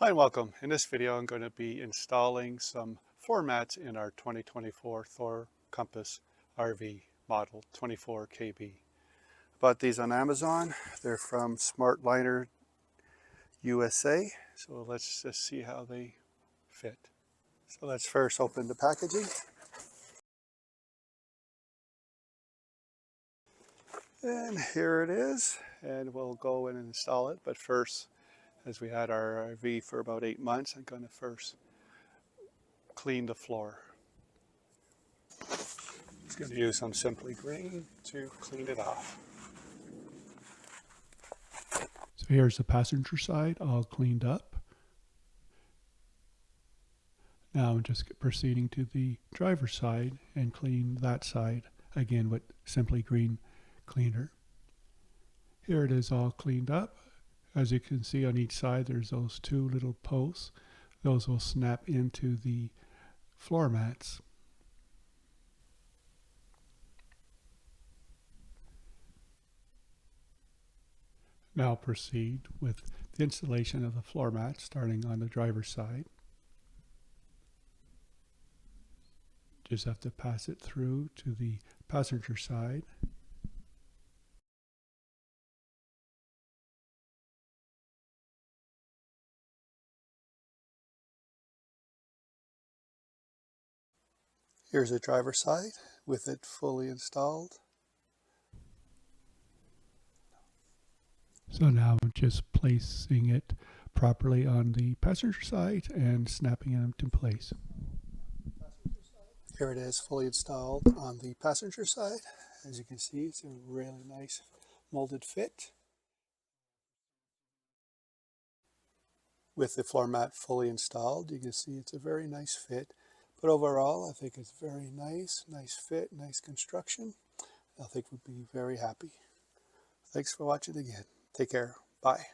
Hi and welcome. In this video I'm going to be installing some floor mats in our 2024 Thor Compass RV model 24 KB. Bought these on Amazon. They're from SMARTLINER USA. So let's just see how they fit. So let's first open the packaging. And here it is. And we'll go in and install it. But first, as we had our RV for about 8 months, I'm going to first clean the floor. Just going to use some Simply Green to clean it off. So here's the passenger side all cleaned up. Now I'm just proceeding to the driver's side and clean that side again with Simply Green cleaner. Here it is all cleaned up. As you can see on each side there's those two little posts. Those will snap into the floor mats. Now proceed with the installation of the floor mat starting on the driver's side. Just have to pass it through to the passenger side. Here's the driver's side with it fully installed. So now I'm just placing it properly on the passenger side and snapping it into place. Here it is fully installed on the passenger side. As you can see, it's a really nice molded fit. With the floor mat fully installed, you can see it's a very nice fit. But overall, I think it's very nice fit, nice construction. I think we'd be very happy. Thanks for watching again. Take care. Bye.